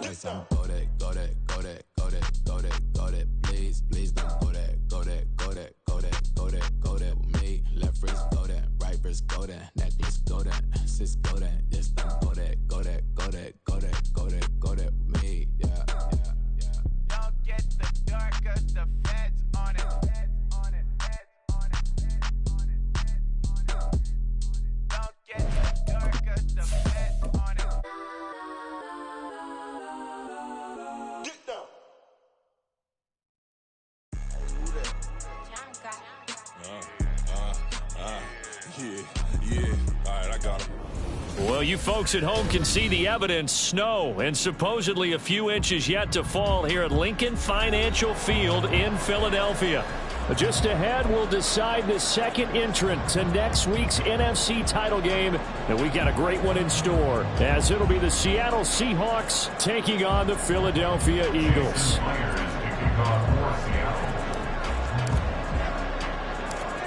Yes, I'm go that, go that, go that, go that, go that, go that. Please, please don't go that, go that, go that, go that, go that, go that with me. Left wrist go that, right wrist go that, necklace go that, sis go that. Yes, don't go that, go that, go that, go that, go that, go that with me. Yeah, yeah, yeah. Don't get the dark 'cause the feds on it. Don't get the dark 'cause the feds on it. Get down. Yeah. All right, I got him. Well, you folks at home can see the evidence. Snow and supposedly a few inches yet to fall here at Lincoln Financial Field in Philadelphia. Just ahead, we'll decide the second entrant to next week's NFC title game. And we got a great one in store, as it'll be the Seattle Seahawks taking on the Philadelphia Eagles.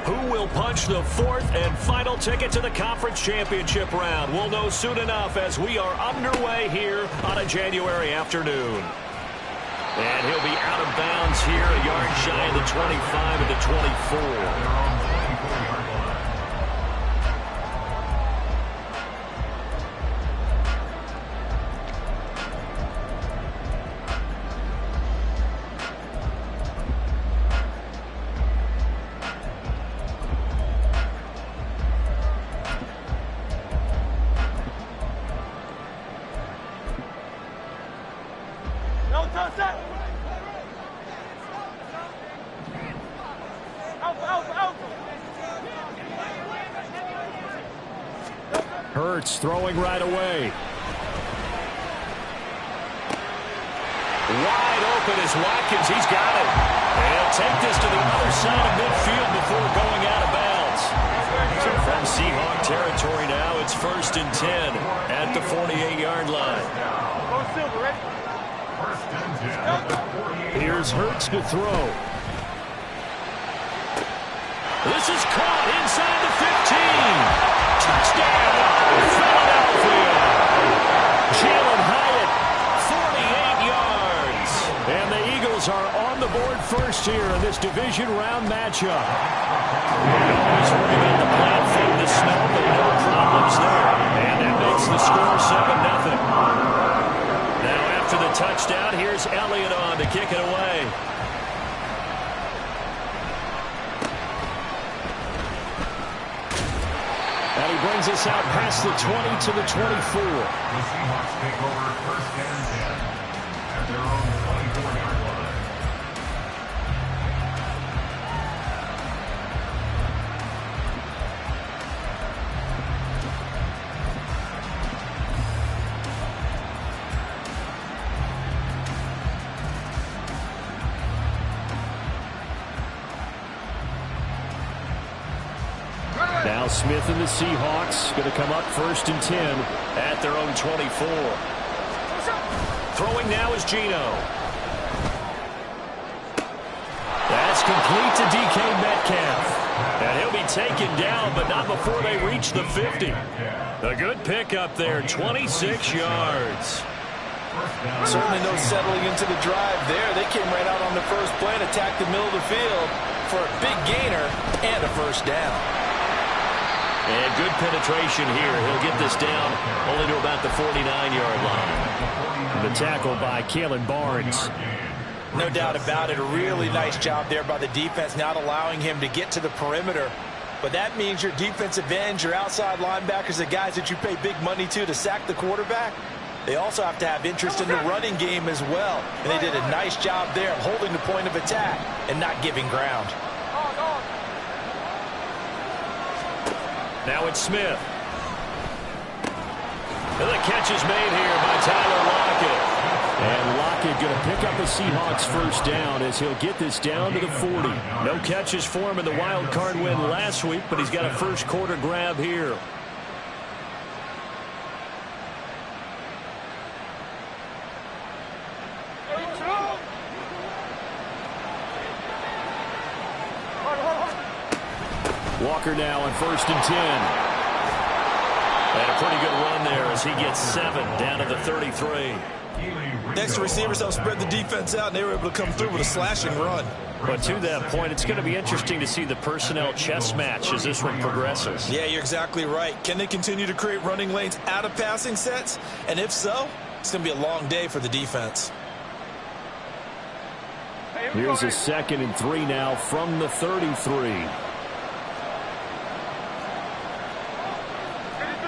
Who will punch the fourth and final ticket to the conference championship round? We'll know soon enough as we are underway here on a January afternoon. And he'll be out of bounds here, a yard shy of the 25 and the 24. Hurts throwing right away. Wide open is Watkins. He's got it. And he'll take this to the other side of midfield before going out of bounds. So from Seahawk territory now, it's 1st and 10 at the 48-yard line. Here's Hurts to throw. This is caught inside the 15. Touchdown, Philadelphia. Jalen Hyatt, 48 yards. And the Eagles are on the board first here in this division round matchup. Always worried about the platform, the snow, but no problems there. And that makes the score 7-0. Now after the touchdown, here's Elliott on to kick it away. And he brings us out past the 20 to the 24. The Seahawks take over 1st and 10 at their own 24-yard line. Now Smith and the Seahawks going to come up 1st and 10 at their own 24. Throwing now is Geno. That's complete to DK Metcalf. And he'll be taken down, but not before they reach the 50. A good pickup there, 26 yards. Certainly no settling into the drive there. They came right out on the first play and attacked the middle of the field for a big gainer and a 1st down. And good penetration here. He'll get this down only to about the 49-yard line. The tackle by Kalen Barnes. No doubt about it. A really nice job there by the defense, not allowing him to get to the perimeter. But that means your defensive ends, your outside linebackers, the guys that you pay big money to sack the quarterback, they also have to have interest in the running game as well. And they did a nice job there of holding the point of attack and not giving ground. Now it's Smith. And the catch is made here by Tyler Lockett. And Lockett going to pick up a Seahawks 1st down as he'll get this down to the 40. No catches for him in the wild card win last week, but he's got a 1st quarter grab here. Walker now on 1st and 10. And a pretty good run there as he gets 7 down to the 33. Next receivers helped spread the defense out, and they were able to come through with a slashing run. But to that point, it's going to be interesting to see the personnel chess match as this one progresses. Yeah, you're exactly right. Can they continue to create running lanes out of passing sets? And if so, it's going to be a long day for the defense. Here's a 2nd and 3 now from the 33.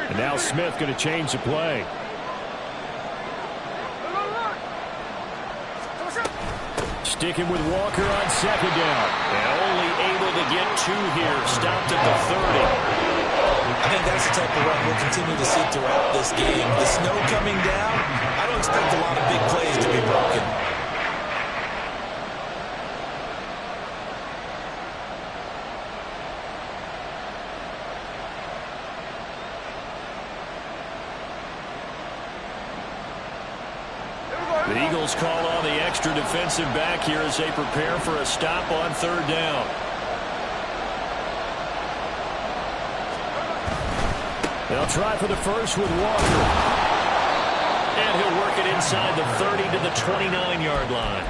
And now Smith going to change the play. Sticking with Walker on 2nd down. And only able to get 2 here. Stopped at the 30. I think that's the type of run we'll continue to see throughout this game. The snow coming down, I don't expect a lot of big plays to be broken. The Eagles call on the extra defensive back here as they prepare for a stop on 3rd down. They'll try for the first with Walker. And he'll work it inside the 30 to the 29-yard line.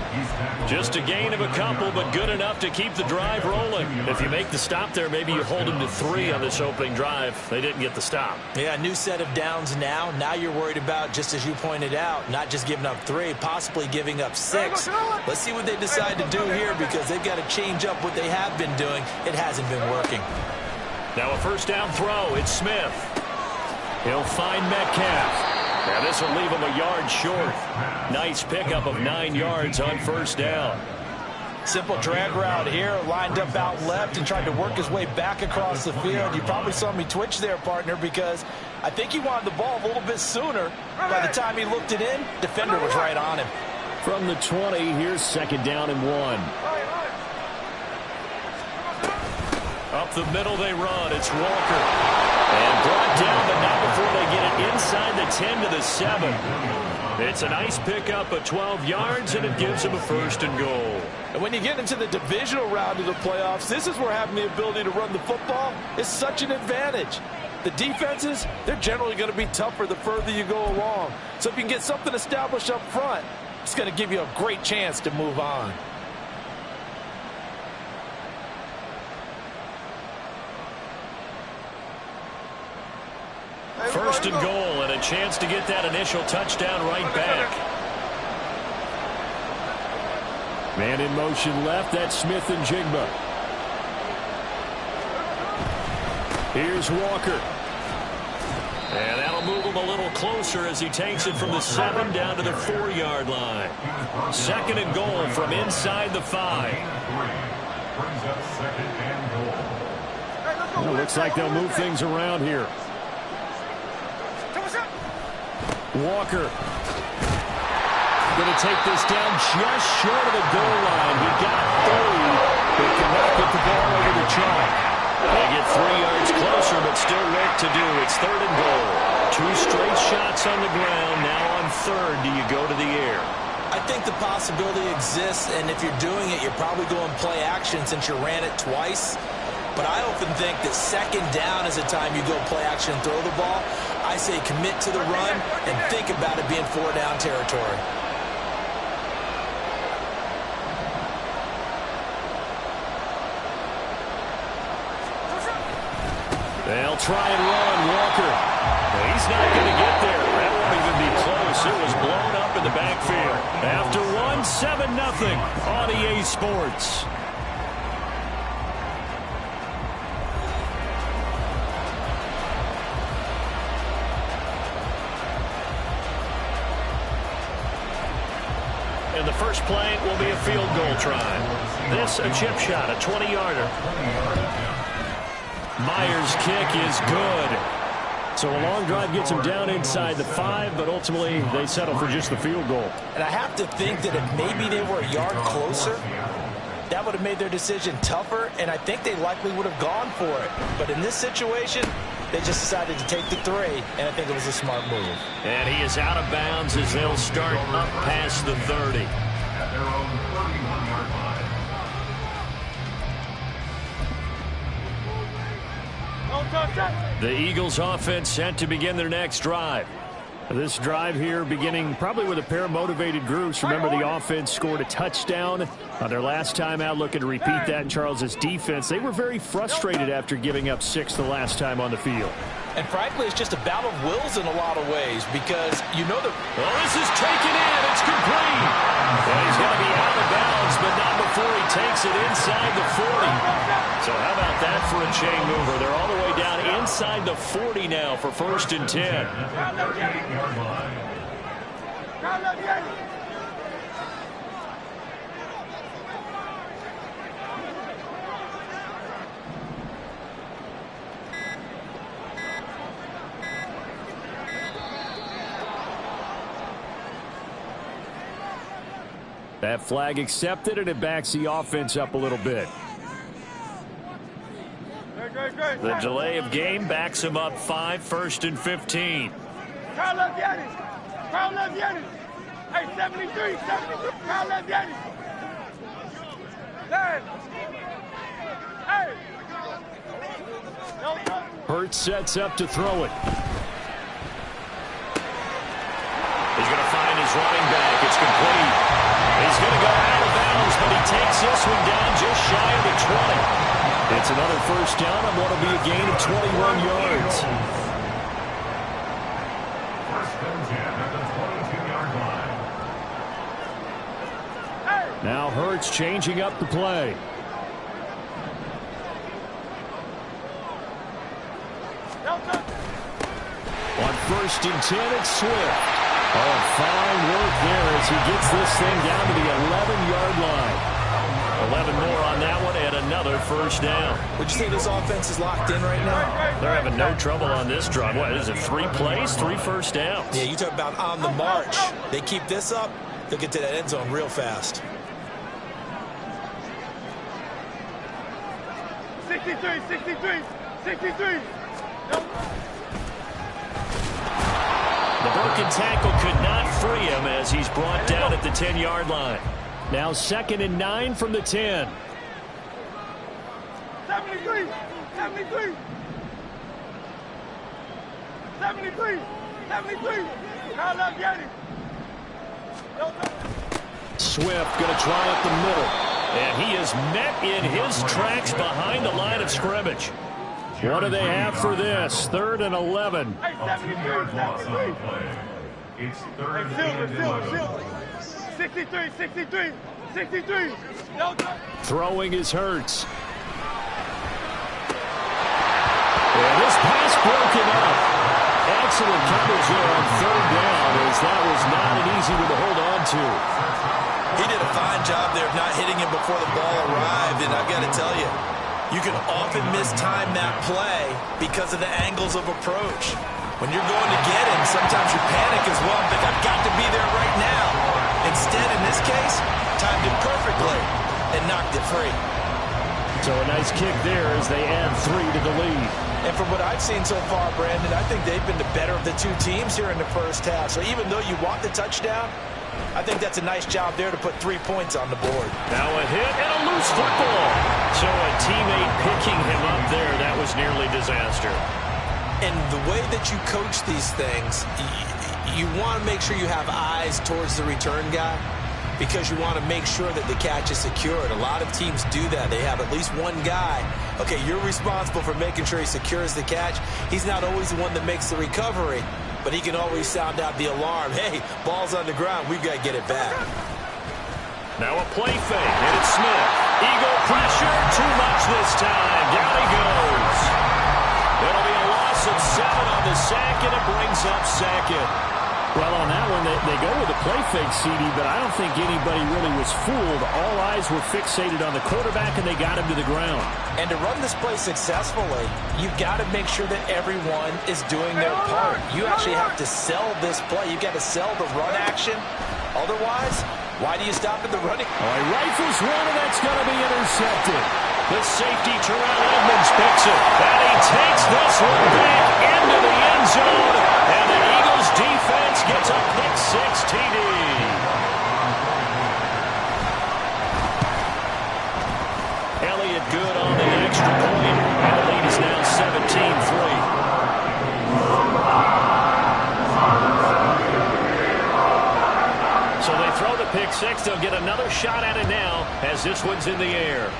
Just a gain of a couple, but good enough to keep the drive rolling. If you make the stop there, maybe you hold them to 3 on this opening drive. They didn't get the stop. Yeah, a new set of downs now. Now you're worried about, just as you pointed out, not just giving up 3, possibly giving up 6. Let's see what they decide to do here, because they've got to change up what they have been doing. It hasn't been working. Now a 1st down throw. It's Smith. He'll find Metcalf. Now this will leave him a yard short. Nice pickup of 9 yards on 1st down. Simple drag route here, lined up out left and tried to work his way back across the field. You probably saw me twitch there, partner, because I think he wanted the ball a little bit sooner. By the time he looked it in, defender was right on him. From the 20, here's 2nd down and 1. Up the middle they run. It's Walker. And brought down, but not before they get it inside the 10 to the 7. It's a nice pickup of 12 yards, and it gives them a 1st and goal. And when you get into the divisional round of the playoffs, this is where having the ability to run the football is such an advantage. The defenses, they're generally going to be tougher the further you go along. So if you can get something established up front, it's going to give you a great chance to move on. First and goal, and a chance to get that initial touchdown right back. Man in motion left, that's Smith and Jigba. Here's Walker. And that'll move him a little closer as he takes it from the 7 down to the 4-yard line. 2nd and goal from inside the 5. Well, looks like they'll move things around here. Walker going to take this down just short of the goal line. He got 3, but cannot get the ball over the chalk. They get 3 yards closer, but still work to do. It's 3rd and goal. 2 straight shots on the ground. Now on 3rd, do you go to the air? I think the possibility exists, and if you're doing it, you're probably going play action since you ran it twice. But I often think that 2nd down is the time you go play action and throw the ball. I say commit to the run and think about it being 4-down territory. They'll try and run Walker. He's not going to get there. That won't even be close. It was blown up in the backfield. After 1, 7-0 on EA Sports. And the first play will be a field goal try. This a chip shot, a 20-yarder. Myers' kick is good. So a long drive gets him down inside the 5, but ultimately they settle for just the field goal. And I have to think that if maybe they were a yard closer, that would have made their decision tougher, and I think they likely would have gone for it. But in this situation, they just decided to take the 3, and I think it was a smart move. And he is out of bounds as they'll start up past the 30. At their own 31-yard line. The Eagles offense set to begin their next drive. This drive here beginning probably with a pair of motivated groups. Remember, the offense scored a touchdown on their last time out, looking to repeat that in Charles's defense. They were very frustrated after giving up 6 the last time on the field. And frankly, it's just a battle of wills in a lot of ways because you know that. Well, this is taken in. It's complete. Well, he's going to be out of bounds, but not before he takes it inside the 40. So how about that for a chain mover? They're all the way down inside the 40 now for 1st and 10. That flag accepted, and it backs the offense up a little bit. The delay of game backs him up 5, 1st and 15. Carl left Yannis. Carl left Yannis. Hey, 73, 73. Carl left Yannis. Hey. Hurts sets up to throw it. He's going to find his running back. It's complete. He's going to go out of bounds, but he takes this one down just shy of the 20. It's another 1st down on what will be a gain of 21 yards. 1st and 10 at the 22-yard line. Now Hurts changing up the play. On 1st and 10, it's Swift. Oh, fine work there as he gets this thing down to the 11-yard line. 11 more on that one and another 1st down. Would you say this offense is locked in right now? They're having no trouble on this drive. What is it, 3 plays, 3 1st downs? Yeah, you talk about on the march. They keep this up, they'll get to that end zone real fast. 63, 63, 63. The broken tackle could not free him as he's brought down at the 10-yard line. Now 2nd and 9 from the 10. 73, 73. 73, 73. Carl left Yannis. Swift going to try up the middle. And he is met in his tracks behind the line of scrimmage. What do they have for this? 3rd and 11. Hey, 73, 73. It's 3rd and 11. 63, 63, 63. Throwing his Hurts. And this pass broken up. Excellent coverage there on 3rd down as that was not an easy one to hold on to. He did a fine job there of not hitting him before the ball arrived, and I've got to tell you, you can often mistime that play because of the angles of approach. When you're going to get him, sometimes you panic as well. Think, I've got to be there right now. Instead, in this case, timed it perfectly and knocked it free. So a nice kick there as they add 3 to the lead. And from what I've seen so far, Brandon, I think they've been the better of the 2 teams here in the 1st half. So even though you want the touchdown, I think that's a nice job there to put 3 points on the board. Now a hit and a loose football. So a teammate picking him up there, that was nearly disaster. And the way that you coach these things, you want to make sure you have eyes towards the return guy because you want to make sure that the catch is secured. A lot of teams do that. They have at least one guy. Okay, you're responsible for making sure he secures the catch. He's not always the one that makes the recovery, but he can always sound out the alarm. Hey, ball's on the ground. We've got to get it back. Now a play fake, and it's Smith. Eagle pressure, too much this time. Down he goes. It'll be a loss of 7 on the sack, and it brings up 2nd. Well, on that one, they go with a play fake, CD, but I don't think anybody really was fooled. All eyes were fixated on the quarterback, and they got him to the ground. And to run this play successfully, you've got to make sure that everyone is doing their part. You actually have to sell this play. You've got to sell the run action. Otherwise, why do you stop at the running? All right, rifles one, and that's going to be intercepted. The safety, Terrell Edmonds, picks it. And he takes this one back into the end zone. And the Eagles defense gets a pick-6 TD. Elliott good on the extra point. And the lead is now 17-3. So they throw the pick six. They'll get another shot at it now as this one's in the air.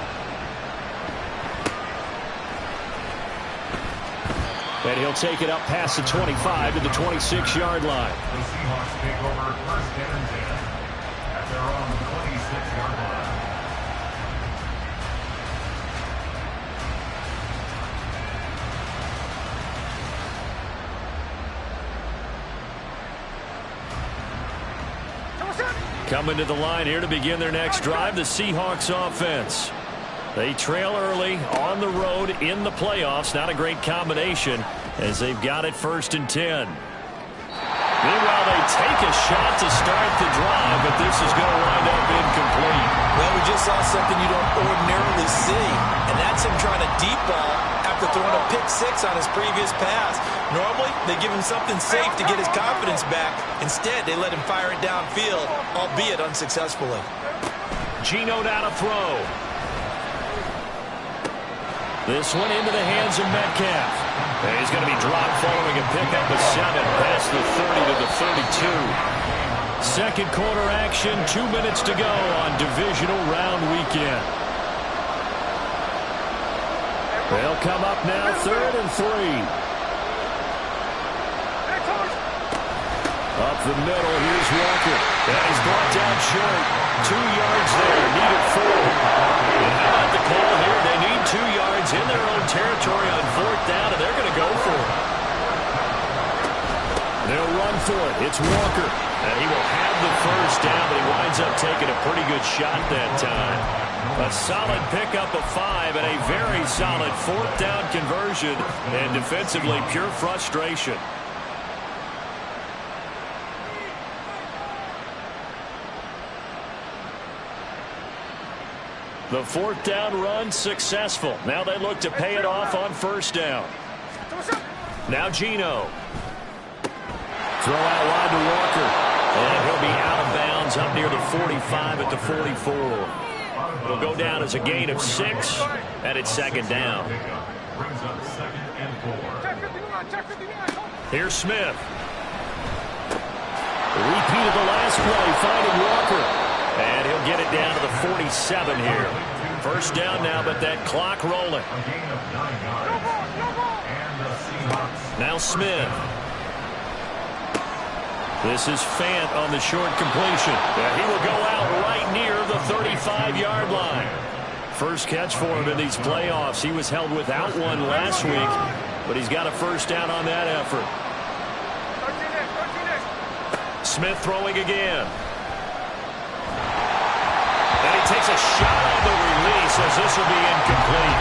And he'll take it up past the 25 to the 26-yard line. The Seahawks take over first and 10 at their own 26-yard line. Coming to the line here to begin their next drive, the Seahawks offense. They trail early on the road in the playoffs. Not a great combination as they've got it first and 10. Meanwhile, they take a shot to start the drive, but this is going to wind up incomplete. Well, we just saw something you don't ordinarily see, and that's him trying to deep ball after throwing a pick six on his previous pass. Normally, they give him something safe to get his confidence back. Instead, they let him fire it downfield, albeit unsuccessfully. Geno now to throw. This one into the hands of Metcalf. And he's going to be dropped following a pickup of 7 past the 30 to the 32. Second quarter action, 2 minutes to go on divisional round weekend. They'll come up now, 3rd and 3. Up the middle, here's Walker. And he's brought down short. 2 yards there, needed 4. And how about the call here? They need 2 yards in their own territory on 4th down, and they're going to go for it. They'll run for it. It's Walker. And he will have the first down, but he winds up taking a pretty good shot that time. A solid pickup of 5 and a very solid 4th down conversion. And defensively, pure frustration. The 4th down run successful. Now they look to pay it off on 1st down. Now Geno. Throw out wide to Walker. And he'll be out of bounds up near the 45 at the 44. It'll go down as a gain of 6, and it's 2nd down. Brings up 2nd and 4. Here's Smith. Repeat of the last play, finding Walker. And he'll get it down to the 47 here. 1st down now, but that clock rolling. A gain of 9 yards. And the Seahawks. Now Smith. This is Fant on the short completion. He will go out right near the 35-yard line. First catch for him in these playoffs. He was held without one last week, but he's got a 1st down on that effort. Smith throwing again. And he takes a shot on the release as this will be incomplete.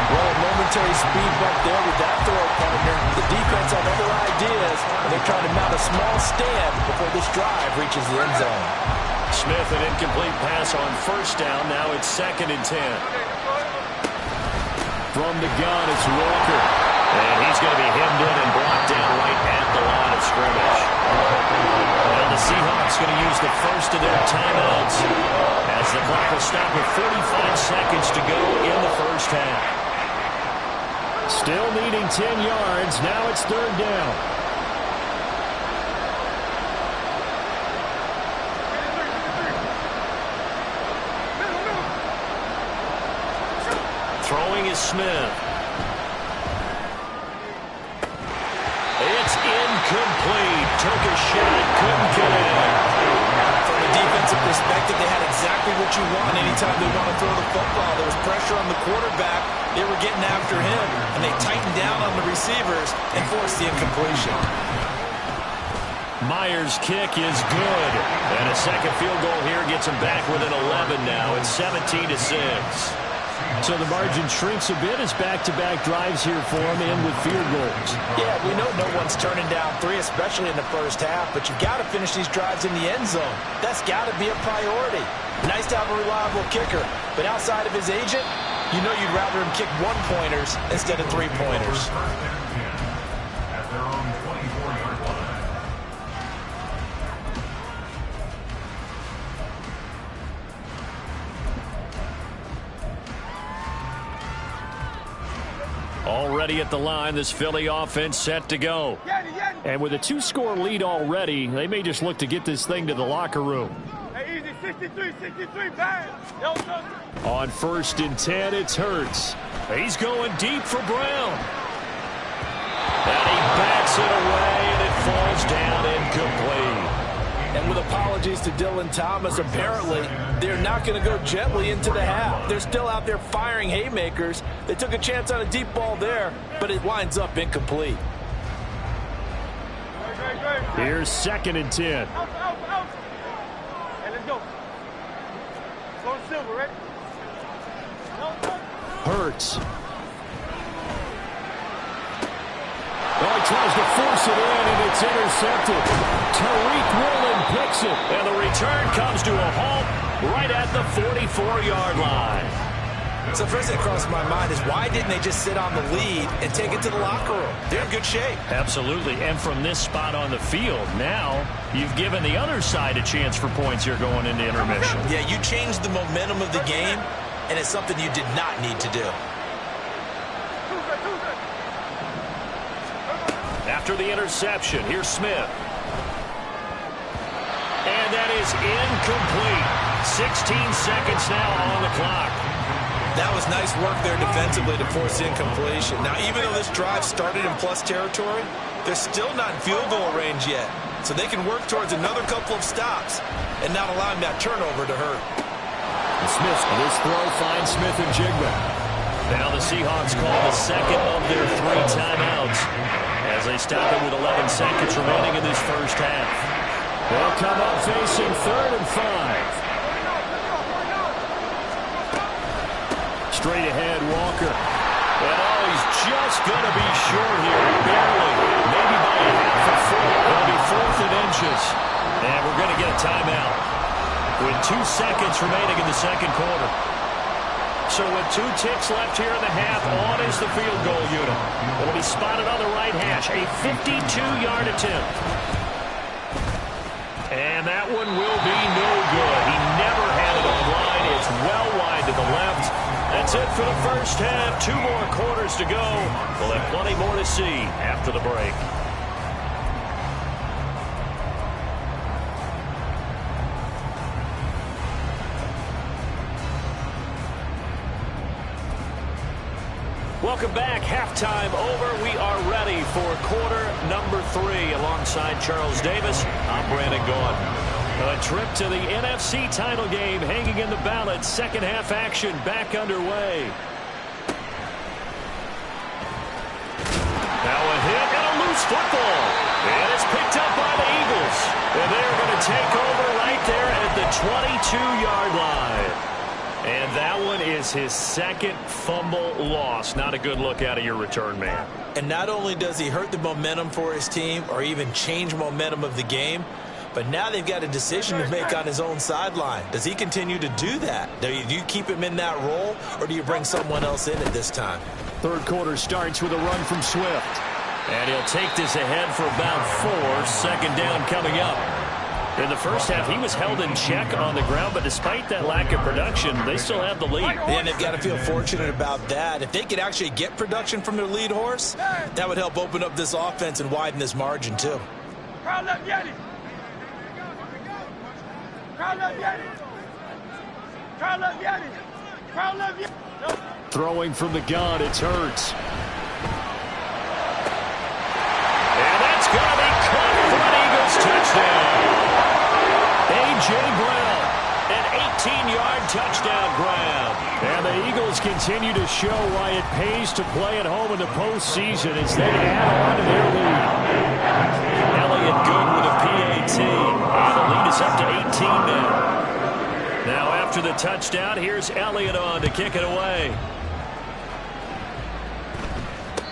Well, a momentary speed bump there with that throw, partner. The defense have other ideas, and they're trying to mount a small stand before this drive reaches the end zone. Smith, an incomplete pass on 1st down. Now it's 2nd and 10. From the gun, it's Walker. And he's going to be hemmed in and blocked down right at the line of scrimmage. Now the Seahawks going to use the first of their timeouts as the clock will stop with 45 seconds to go in the 1st half. Still needing 10 yards. Now it's 3rd down. Throwing is Smith. It's incomplete. Took a shot, couldn't connect. From a defensive perspective, they had exactly what you want anytime they want to throw the football. There was pressure on the quarterback. They were getting after him, and they tightened down on the receivers and forced the incompletion. Myers' kick is good. And a second field goal here gets him back within 11 now. It's 17-6. So the margin shrinks a bit as back-to-back drives here for him in with field goals. Yeah, we know no one's turning down 3, especially in the 1st half, but you've got to finish these drives in the end zone. That's got to be a priority. Nice to have a reliable kicker, but outside of his agent, you know you'd rather him kick 1-pointers instead of 3-pointers. At their own 24-yard line. Already at the line, this Philly offense set to go. And with a 2-score lead already, they may just look to get this thing to the locker room. Hey, easy, 63, bang. On 1st and 10, it's Hurts. He's going deep for Brown. And he bats it away, and it falls down incomplete. And with apologies to Dylan Thomas, apparently they're not going to go gently into the half. They're still out there firing haymakers. They took a chance on a deep ball there, but it winds up incomplete. Here's 2nd and 10. Out. Hey, let's go. Go to Silver, right? Hurts. Well, he tries to force it in, and it's intercepted. Tariq Woolen picks it. And the return comes to a halt right at the 44-yard line. So first thing that crosses my mind is why didn't they just sit on the lead and take it to the locker room? They're in good shape. Absolutely. And from this spot on the field, now you've given the other side a chance for points here going into intermission. Yeah, you changed the momentum of the game, and it's something you did not need to do. After the interception, here's Smith. And that is incomplete. 16 seconds now on the clock. That was nice work there defensively to force incompletion. Now, even though this drive started in plus territory, they're still not in field goal range yet. So they can work towards another couple of stops and not allowing that turnover to hurt. Smith, this throw finds Smith and Jigba. Now the Seahawks call the second of their 3 timeouts as they stop it with 11 seconds remaining in this first half. They'll come up facing 3rd and 5. Straight ahead, Walker. And he's just going to be short here, barely. Maybe by a half a foot. It'll be 4th and inches. And we're going to get a timeout with 2 seconds remaining in the second quarter. So with 2 ticks left here in the half, on is the field goal unit. It'll be spotted on the right hash, a 52-yard attempt. And that one will be no good. He never had it on line. It's well wide to the left. That's it for the first half. 2 more quarters to go. We'll have plenty more to see after the break. Welcome back. Halftime over. We are ready for quarter number 3 alongside Charles Davis. I'm Brandon Gaughan. A trip to the NFC title game hanging in the balance. Second half action back underway. Now a hit and a loose football. And it's picked up by the Eagles. And they're going to take over right there at the 22-yard line. And that one is his 2nd fumble loss. Not a good look out of your return man. And not only does he hurt the momentum for his team or even change momentum of the game, but now they've got a decision to make on his own sideline. Does he continue to do that? Do you keep him in that role, or do you bring someone else in at this time? Third quarter starts with a run from Swift. And he'll take this ahead for about 4. Second down coming up. In the first half, he was held in check on the ground, but despite that lack of production, they still have the lead. And they've got to feel fortunate about that. If they could actually get production from their lead horse, that would help open up this offense and widen this margin, too. Crowd left Yeti. Crowd left Yeti. Crowd left Yeti. Crowd left Yeti. Throwing from the gun, it's Hurts. And that's going to be caught for an Eagles touchdown. A.J. Brown, an 18-yard touchdown grab. And the Eagles continue to show why it pays to play at home in the postseason as they add on to their lead. Elliott good with a PAT. And the lead is up to 18 now. Now after the touchdown, here's Elliott on to kick it away.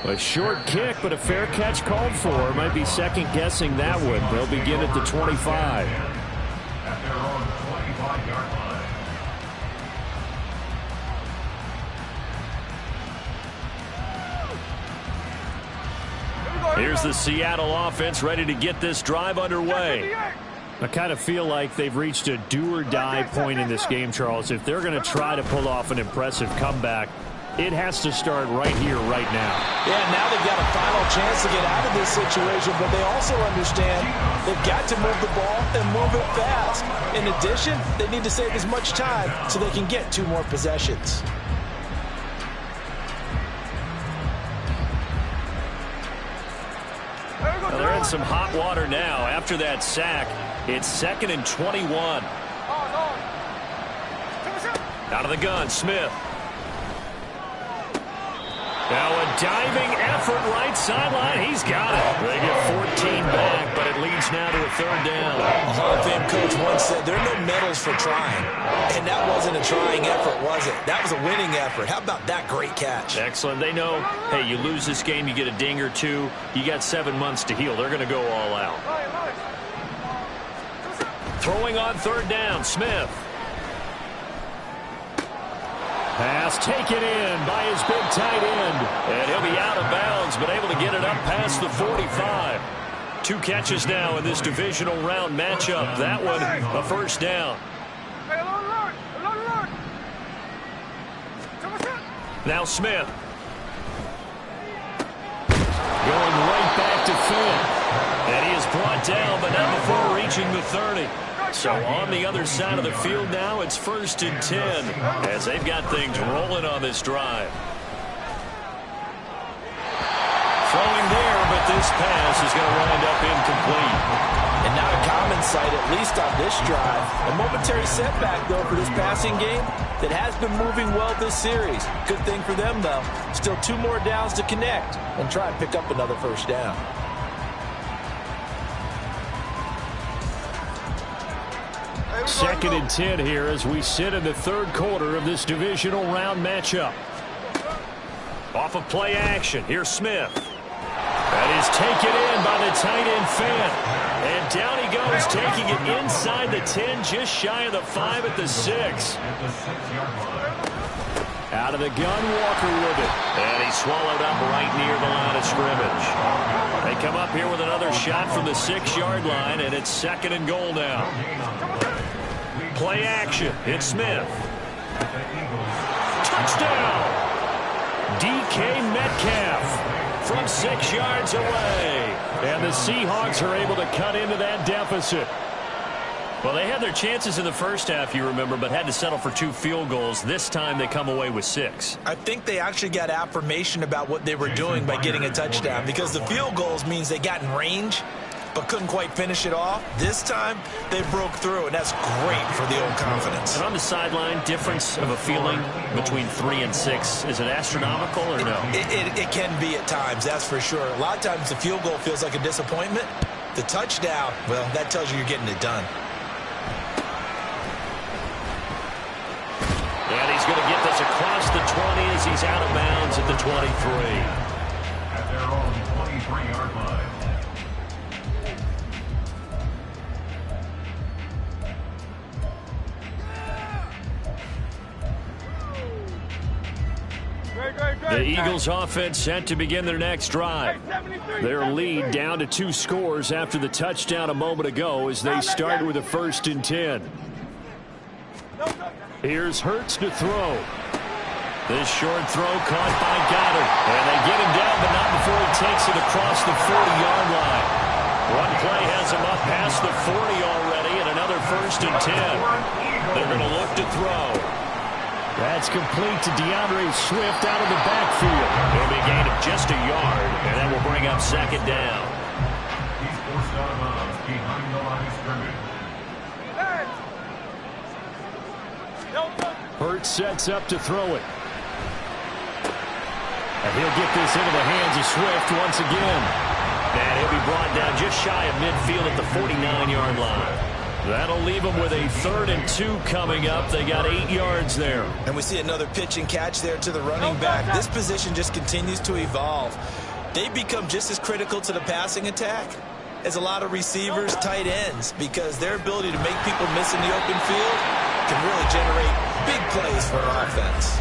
A short kick, but a fair catch called for. Might be second-guessing that one. They'll begin at the 25. At their own 25-yard line. Here's the Seattle offense ready to get this drive underway. I kind of feel like they've reached a do-or-die point in this game, Charles. If they're going to try to pull off an impressive comeback, It has to start right here, right now. Yeah, now they've got a final chance to get out of this situation, but they also understand they've got to move the ball and move it fast. In addition, they need to save as much time so they can get 2 more possessions. Well, they're in some hot water now. After that sack, it's 2nd and 21. Out of the gun, Smith. Now a diving effort right sideline. He's got it. They get 14 back, but it leads now to a 3rd down. A Hall of Fame coach once said there are no medals for trying. And that wasn't a trying effort, was it? That was a winning effort. How about that great catch? Excellent. They know, hey, you lose this game, you get a ding or 2. You got 7 months to heal. They're going to go all out. Throwing on 3rd down, Smith. Pass taken in by his big tight end. And he'll be out of bounds, but able to get it up past the 45. 2 catches now in this divisional round matchup. That one, a 1st down. Now Smith. Going right back to Finn. And he is brought down, but not before reaching the 30. So on the other side of the field now, it's 1st and 10 as they've got things rolling on this drive. Throwing there, but this pass is going to wind up incomplete. And not a common sight, at least on this drive. A momentary setback, though, for this passing game that has been moving well this series. Good thing for them, though. Still 2 more downs to connect and try and pick up another 1st down. Second and 10 here as we sit in the 3rd quarter of this divisional round matchup. Off of play action, here's Smith. That is taken in by the tight end Finn. And down he goes, taking it inside the 10, just shy of the 5 at the 6. Out of the gun, Walker with it. And he's swallowed up right near the line of scrimmage. They come up here with another shot from the 6-yard line, and it's 2nd and goal now. Play action. It's Smith. Touchdown! DK Metcalf from 6 yards away. And the Seahawks are able to cut into that deficit. Well, they had their chances in the first half, you remember, but had to settle for 2 field goals. This time they come away with 6. I think they actually got affirmation about what they were doing by getting a touchdown, because the field goals means they got in range but couldn't quite finish it off. This time, they broke through, and that's great for the old confidence. And on the sideline, difference of a feeling between 3 and 6, is it astronomical or no? It can be at times, that's for sure. A lot of times the field goal feels like a disappointment. The touchdown, well, that tells you you're getting it done. And he's going to get this across the 20 as he's out of bounds at the 23. At their own 23-yard line. The Eagles offense set to begin their next drive. Their lead down to 2 scores after the touchdown a moment ago as they start with a 1st and 10. Here's Hurts to throw. This short throw caught by Goddard. And they get him down, but not before he takes it across the 40-yard line. One play has him up past the 40 already, and another 1st and 10. They're going to look to throw. That's complete to DeAndre Swift out of the backfield. It'll be a gain of just a yard, and that will bring up 2nd down. He's forced out of bounds behind the line of scrimmage. Hurts sets up to throw it. And he'll get this into the hands of Swift once again. And he'll be brought down just shy of midfield at the 49-yard line. That'll leave them with a 3rd and 2 coming up. They got 8 yards there. And we see another pitch and catch there to the running back. This position just continues to evolve. They become just as critical to the passing attack as a lot of receivers, tight ends, because their ability to make people miss in the open field can really generate big plays for an offense.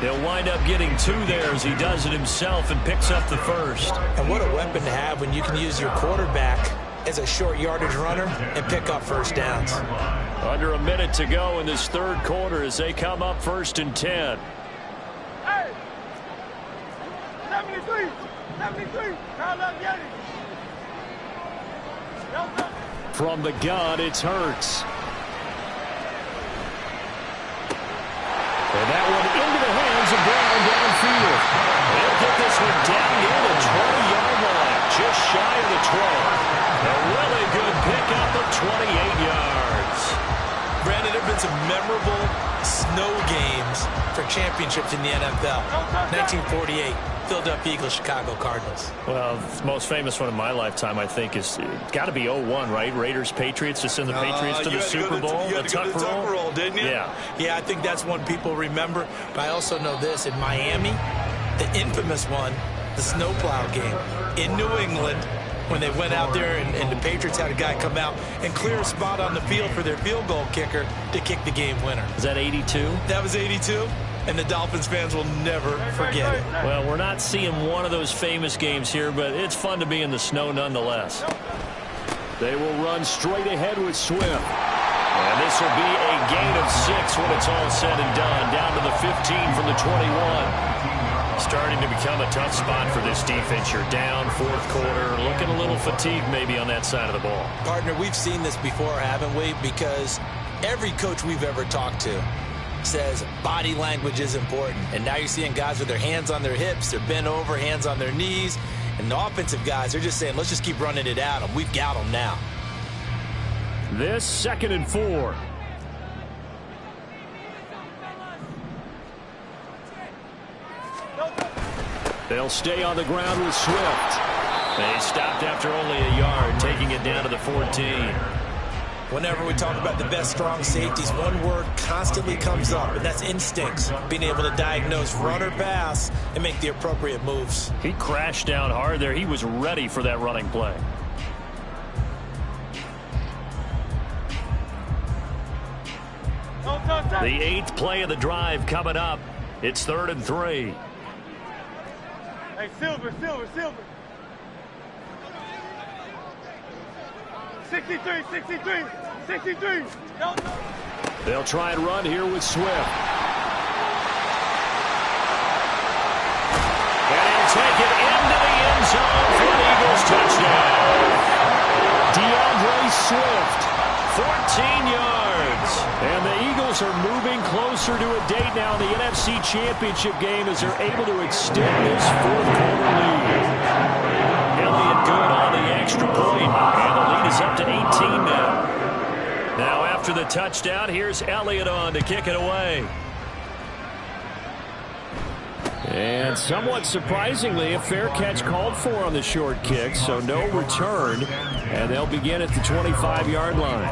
He'll wind up getting 2 there as he does it himself and picks up the 1st. And what a weapon to have when you can use your quarterback as a short yardage runner and pick up 1st downs. Under a minute to go in this 3rd quarter as they come up 1st and 10. 73. Crown left Yetis. From the gun, it's Hurts. And that one into the hands of Brown downfield. They'll get this one down near the 20-yard line, just shy of the 12. A really good pickup of 28 yards. Brandon, there have been some memorable snow games for championships in the NFL. 1948, Philadelphia Eagles, Chicago Cardinals. Well, the most famous one in my lifetime, I think, is got to be 01, right? Raiders, Patriots, to send the Patriots to the Super Bowl. You had to go to the Tuck roll, didn't you? Yeah. Yeah, I think that's one people remember. But I also know this. In Miami, the infamous one, the snowplow game in New England, when they went out there and the Patriots had a guy come out and clear a spot on the field for their field goal kicker to kick the game winner. Is that 82? That was 82, and the Dolphins fans will never forget it. Well, we're not seeing one of those famous games here, but it's fun to be in the snow nonetheless. They will run straight ahead with Swift. And this will be a gain of 6 when it's all said and done, down to the 15 from the 21. Starting to become a tough spot for this defense. You're down, fourth quarter, looking a little fatigued maybe on that side of the ball. Partner, we've seen this before, haven't we? Because every coach we've ever talked to says body language is important. And now you're seeing guys with their hands on their hips, they're bent over, hands on their knees. And the offensive guys, they're just saying, let's just keep running it at them. We've got them now. This 2nd and 4. They'll stay on the ground with Swift. They stopped after only a yard, taking it down to the 14. Whenever we talk about the best strong safeties, one word constantly comes up, and that's instincts. Being able to diagnose run or pass and make the appropriate moves. He crashed down hard there. He was ready for that running play. The 8th play of the drive coming up. It's 3rd and 3. Hey, Silver. 63. They'll try and run here with Swift. And he'll take it into the end zone for an Eagles touchdown. DeAndre Swift, 14 yards. And the Eagles are moving closer to a date now in the NFC Championship game as they're able to extend this fourth quarter lead. Elliott good on the extra point, and the lead is up to 18 now. Now after the touchdown, here's Elliott on to kick it away. And somewhat surprisingly, a fair catch called for on the short kick, so no return, and they'll begin at the 25-yard line.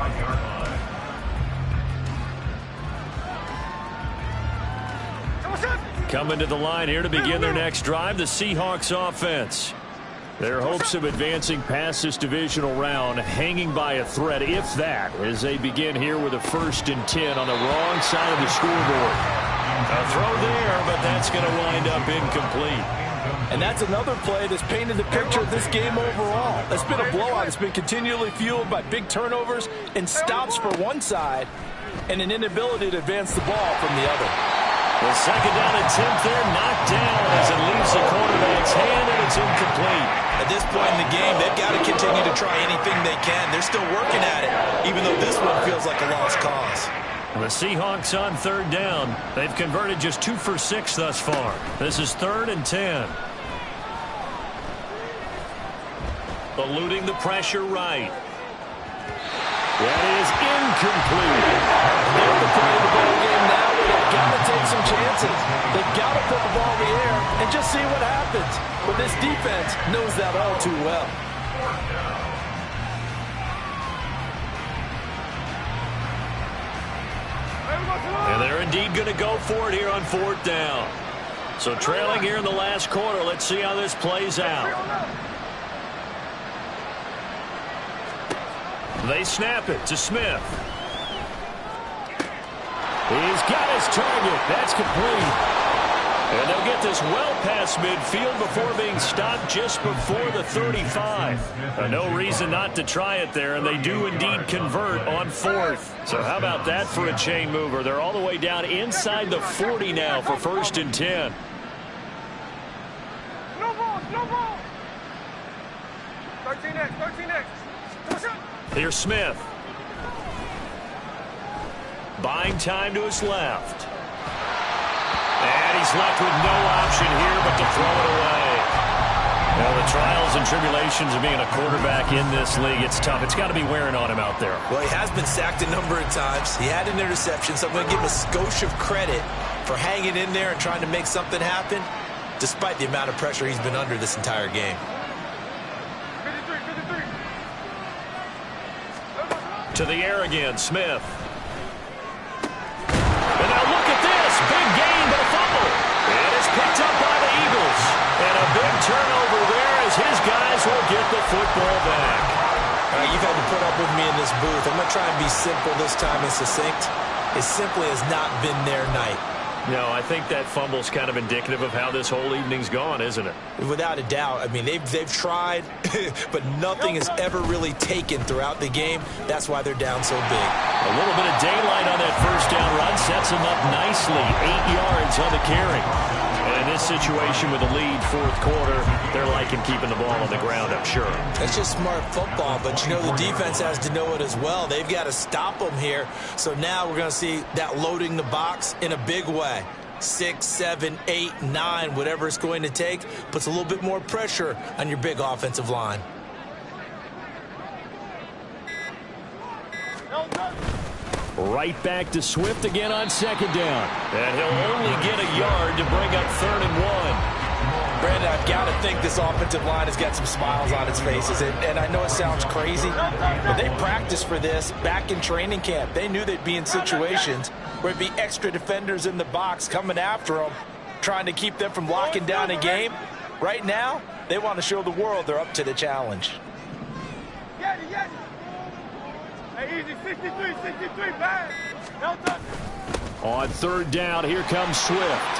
Coming to the line here to begin their next drive, the Seahawks offense. Their hopes of advancing past this divisional round hanging by a thread, if that, as they begin here with a 1st and 10 on the wrong side of the scoreboard. A throw there, but that's going to wind up incomplete. And that's another play that's painted the picture of this game overall. It's been a blowout. It's been continually fueled by big turnovers and stops for one side and an inability to advance the ball from the other. The 2nd down attempt there knocked down as it leaves the quarterback's hand, and it's incomplete. At this point in the game, they've got to continue to try anything they can. They're still working at it, even though this one feels like a lost cause. The Seahawks on 3rd down. They've converted just 2 for 6 thus far. This is 3rd and 10. Eluding the pressure right. That is incomplete. They're the play of the ball game now. They've got to take some chances. They've got to put the ball in the air and just see what happens. But this defense knows that all too well. And they're indeed going to go for it here on 4th down. So trailing here in the last quarter. Let's see how this plays out. They snap it to Smith. He's got his target. That's complete. And they'll get this well past midfield before being stopped just before the 35. No reason not to try it there, and they do indeed convert on 4th. So how about that for a chain mover? They're all the way down inside the 40 now for 1st and 10. No ball. Here's Smith. Buying time to his left. And he's left with no option here but to throw it away. Well, the trials and tribulations of being a quarterback in this league, it's tough. It's got to be wearing on him out there. Well, he has been sacked a number of times. He had an interception, so I'm going to give him a skosh of credit for hanging in there and trying to make something happen, despite the amount of pressure he's been under this entire game. To the air again, Smith. And now look at this. Big gain, but a fumble. It is picked up by the Eagles. And a big turnover there as his guys will get the football back. You've had to put up with me in this booth. I'm going to try and be simple this time and succinct. It simply has not been their night. No, I think that fumble's kind of indicative of how this whole evening's gone, isn't it? Without a doubt. I mean, they've tried, but nothing has ever really taken throughout the game. That's why they're down so big. A little bit of daylight on that first down run sets them up nicely. 8 yards on the carry. And in this situation with the lead fourth quarter, they're liking keeping the ball on the ground, I'm sure. That's just smart football, but you know the defense has to know it as well. They've got to stop them here. So now we're going to see that loading the box in a big way. 6, 7, 8, 9, whatever it's going to take, puts a little bit more pressure on your big offensive line. Right back to Swift again on second down. And he'll only get a yard to bring up 3rd and 1. Brandon, I've got to think this offensive line has got some smiles on its faces. And I know it sounds crazy, but they practiced for this back in training camp. They knew they'd be in situations where it'd be extra defenders in the box coming after them, trying to keep them from locking down a game. Right now, they want to show the world they're up to the challenge. Hey, easy, 63, bang. On 3rd down, here comes Swift.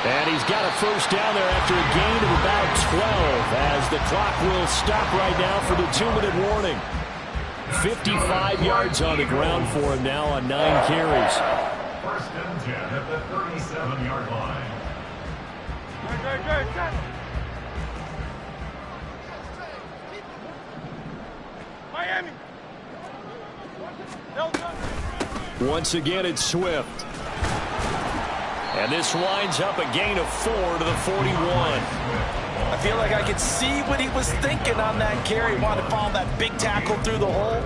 And he's got a first down there after a gain of about 12 as the clock will stop right now for the 2-minute warning. 55 yards on the ground for him now on 9 carries. 1st and 10 at the 37-yard line. Good. Miami. Once again, it's Swift. And this winds up a gain of 4 to the 41. I feel like I could see what he was thinking on that carry. Wanted to follow that big tackle through the hole.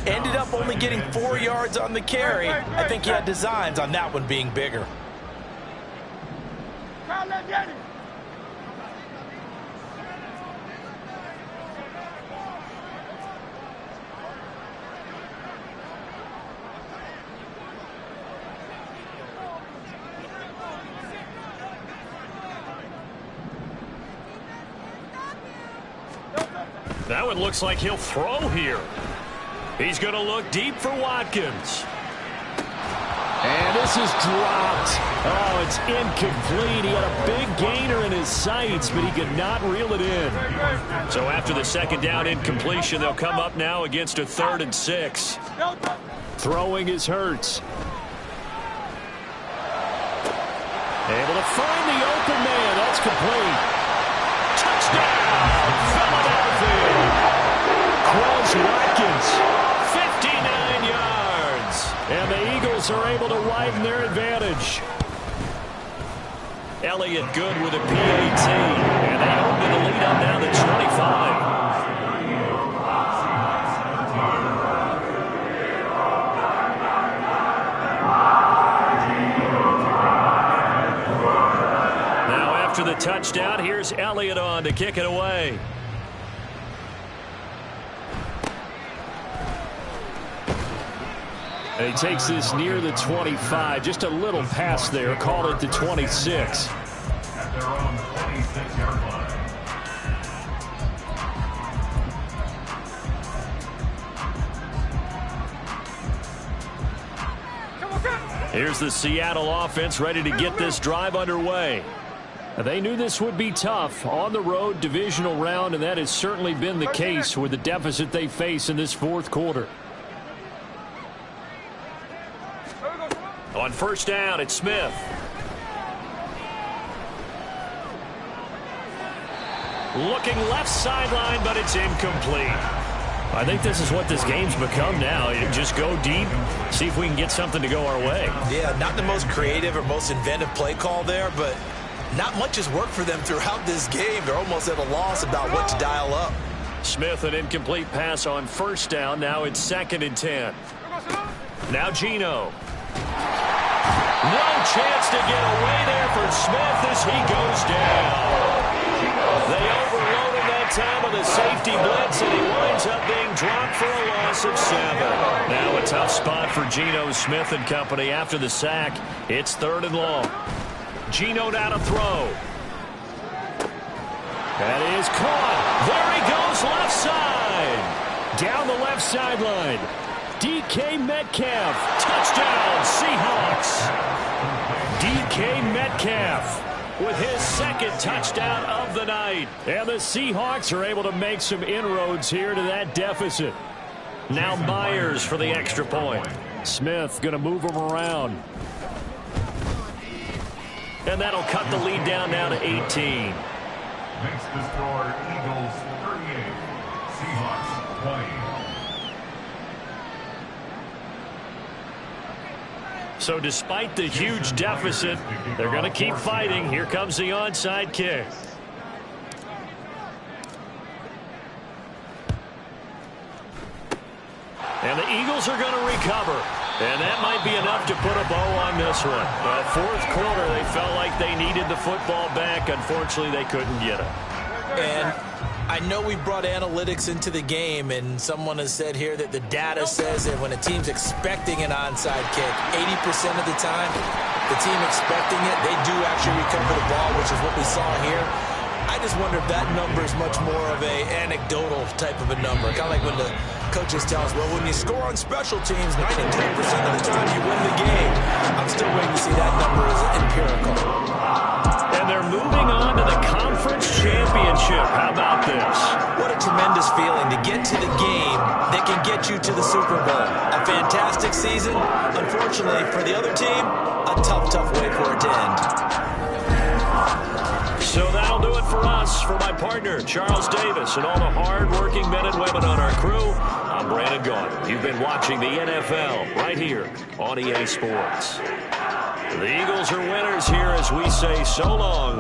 Ended up only getting 4 yards on the carry. I think he had designs on that one being bigger. That one looks like he'll throw here. He's going to look deep for Watkins. And this is dropped. Oh, it's incomplete. He had a big gainer in his sights, but he could not reel it in. So after the second down incompletion, they'll come up now against a 3rd and 6. Throwing is Hurts. Able to find the open man. That's complete. Touchdown, Philadelphia. Quez Watkins, 59 yards. And the Eagles are able to widen their advantage. Elliott good with a PAT. And they open the lead up now to 25. After the touchdown, here's Elliott on to kick it away. And he takes this near the 25. Just a little pass there. Call it the 26. At their own 26-yard line. Here's the Seattle offense ready to get this drive underway. They knew this would be tough on the road, divisional round, and that has certainly been the case with the deficit they face in this fourth quarter. On 1st down, it's Smith. Looking left sideline, but it's incomplete. I think this is what this game's become now. You just go deep, see if we can get something to go our way. Yeah, not the most creative or most inventive play call there, but not much has worked for them throughout this game. They're almost at a loss about what to dial up. Smith, an incomplete pass on first down. Now it's 2nd and 10. Now Geno. No chance to get away there for Smith as he goes down. They overload him that time with a safety blitz, and he winds up being dropped for a loss of 7. Now a tough spot for Geno Smith and company after the sack. It's 3rd and long. Geno now to throw. That is caught. There he goes left side. Down the left sideline. DK Metcalf. Touchdown, Seahawks. DK Metcalf with his 2nd touchdown of the night. And the Seahawks are able to make some inroads here to that deficit. Now Myers for the extra point. Smith going to move him around. And that'll cut the lead down now to 18. Makes the score Eagles 38, Seahawks 20. So despite the huge deficit, they're going to keep fighting. Here comes the onside kick. And the Eagles are going to recover. And that might be enough to put a bow on this one. But 4th quarter, they felt like they needed the football back. Unfortunately, they couldn't get it. And I know we brought analytics into the game, and someone has said here that the data says that when a team's expecting an onside kick, 80% of the time, the team expecting it, they do actually recover the ball, which is what we saw here. I just wonder if that number is much more of a anecdotal type of a number. Kind of like when the coaches tell us, well, when you score on special teams, 92% of the time you win the game. I'm still waiting to see that number as empirical. And they're moving on to the conference championship. How about this? What a tremendous feeling to get to the game that can get you to the Super Bowl. A fantastic season. Unfortunately, for the other team, a tough, tough way for it to end. So that'll do it for us. For my partner, Charles Davis, and all the hard-working men and women on our crew, I'm Brandon Gaudin. You've been watching the NFL right here on EA Sports. The Eagles are winners here as we say so long.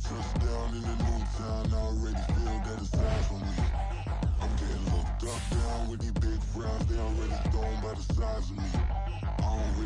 Touchdown in the new town, I already feel that it's eyes on me. I'm getting looked up down with these big frowns, they already thrown by the size of me.